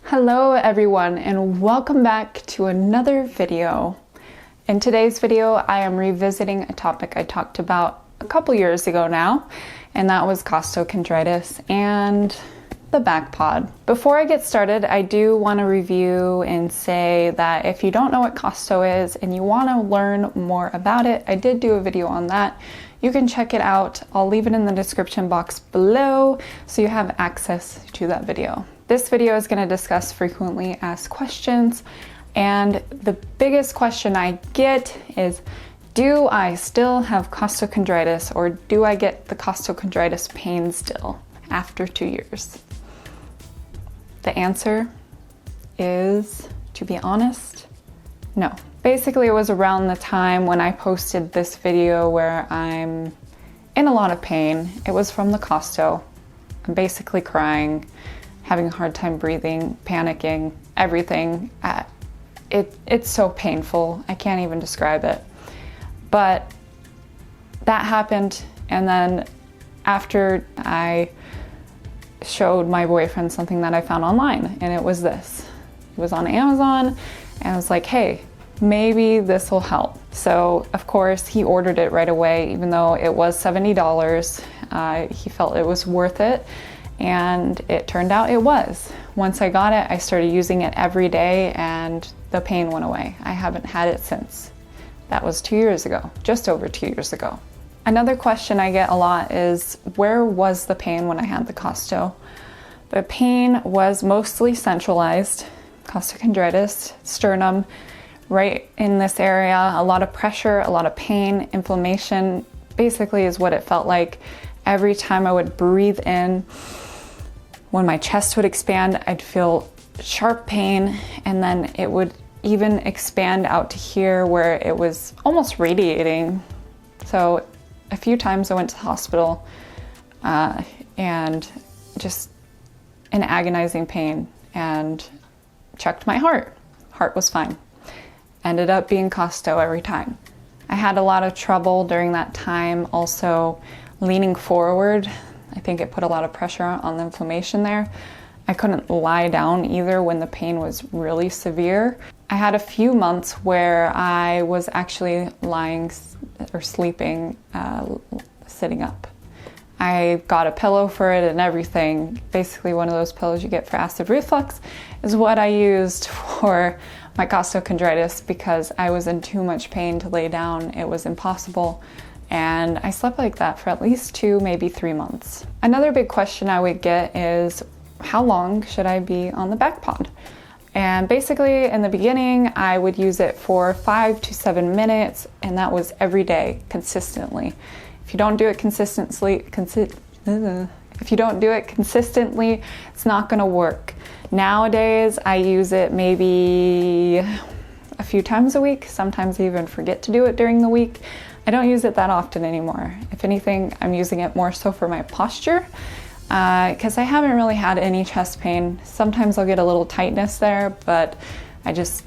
Hello everyone and welcome back to another video. In today's video I am revisiting a topic I talked about a couple years ago now, and that was costochondritis and the BackPod. Before I get started, I do want to review and say that if you don't know what costo is and you want to learn more about it, I did do a video on that. You can check it out. I'll leave it in the description box below so you have access to that video. This video is going to discuss frequently asked questions, and the biggest question I get is, do I still have costochondritis, or do I get the costochondritis pain still after 2 years? The answer is, to be honest, no. Basically, it was around the time when I posted this video where I'm in a lot of pain. It was from the costo. I'm basically crying, having a hard time breathing, panicking, everything. It's so painful. I can't even describe it. But that happened, and then after I showed my boyfriend something that I found online, and it was this. It was on Amazon, and I was like, hey, maybe this will help. So of course he ordered it right away, even though it was $70. He felt it was worth it, and it turned out it was. Once I got it, I started using it every day and the pain went away. I haven't had it since. That was 2 years ago, just over 2 years ago. Another question I get a lot is, where was the pain when I had the costo? The pain was mostly centralized, costochondritis, sternum, right in this area. A lot of pressure, a lot of pain, inflammation, basically is what it felt like. Every time I would breathe in, when my chest would expand, I'd feel sharp pain, and then it would even expand out to here where it was almost radiating. So a few times I went to the hospital and just in agonizing pain, and checked my heart. Heart was fine. Ended up being costo every time. I had a lot of trouble during that time also leaning forward. I think it put a lot of pressure on the inflammation there. I couldn't lie down either when the pain was really severe. I had a few months where I was actually lying or sleeping, sitting up. I got a pillow for it and everything. Basically one of those pillows you get for acid reflux is what I used for my costochondritis, because I was in too much pain to lay down. It was impossible. And I slept like that for at least 2, maybe 3 months. Another big question I would get is, how long should I be on the BackPod? And basically in the beginning, I would use it for 5 to 7 minutes, and that was every day, consistently. If you don't do it consistently, it's not gonna work. Nowadays, I use it maybe a few times a week. Sometimes I even forget to do it during the week. I don't use it that often anymore. If anything, I'm using it more so for my posture, because I haven't really had any chest pain. Sometimes I'll get a little tightness there, but I just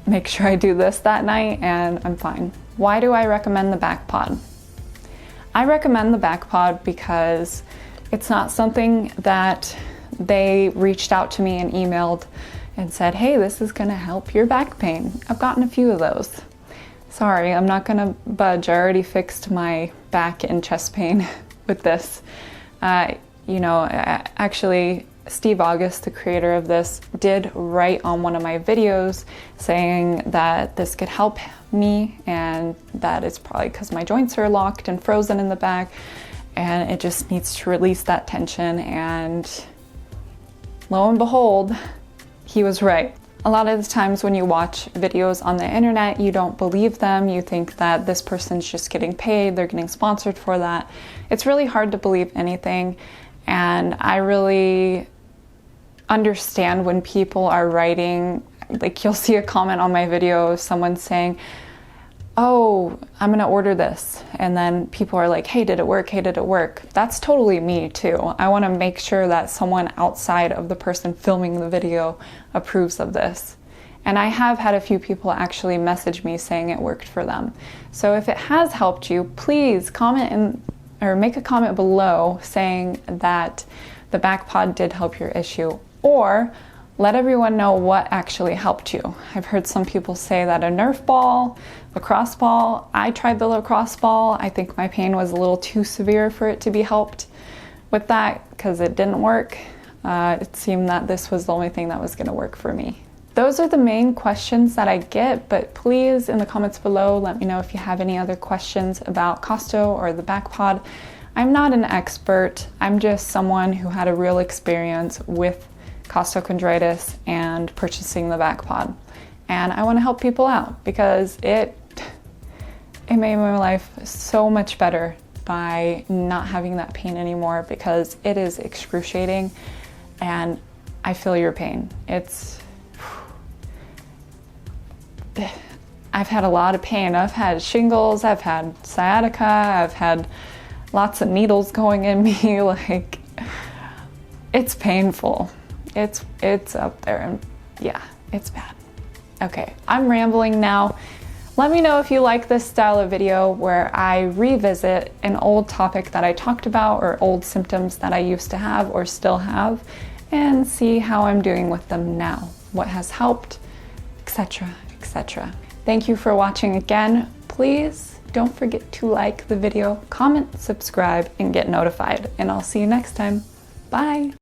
make sure I do this that night and I'm fine. Why do I recommend the BackPod? I recommend the BackPod because it's not something that they reached out to me and emailed and said, hey, this is gonna help your back pain. I've gotten a few of those. Sorry, I'm not gonna budge. I already fixed my back and chest pain with this. Actually, Steve August, the creator of this, did write on one of my videos saying that this could help me, and that it's probably because my joints are locked and frozen in the back, and it just needs to release that tension, and lo and behold, he was right. A lot of the times when you watch videos on the internet, you don't believe them. You think that this person's just getting paid, they're getting sponsored for that. It's really hard to believe anything, and I really understand when people are writing, like you'll see a comment on my video, someone saying, oh, I'm gonna order this. And then people are like, hey, did it work? Hey, did it work? That's totally me too. I wanna make sure that someone outside of the person filming the video approves of this. And I have had a few people actually message me saying it worked for them. So if it has helped you, please comment or make a comment below saying that the BackPod did help your issue. Or let everyone know what actually helped you. I've heard some people say that a Nerf ball, lacrosse ball. I tried the lacrosse ball. I think my pain was a little too severe for it to be helped with that because it didn't work. It seemed that this was the only thing that was going to work for me. Those are the main questions that I get, but please in the comments below let me know if you have any other questions about Costo or the BackPod. I'm not an expert. I'm just someone who had a real experience with costochondritis and purchasing the BackPod. And I want to help people out because it made my life so much better by not having that pain anymore, because it is excruciating and I feel your pain. I've had a lot of pain. I've had shingles, I've had sciatica, I've had lots of needles going in me. Like, it's painful. It's up there, and yeah, it's bad. Okay, I'm rambling now. Let me know if you like this style of video where I revisit an old topic that I talked about or old symptoms that I used to have or still have, and see how I'm doing with them now, what has helped, etc., etc. Thank you for watching again. Please don't forget to like the video, comment, subscribe, and get notified. And I'll see you next time. Bye.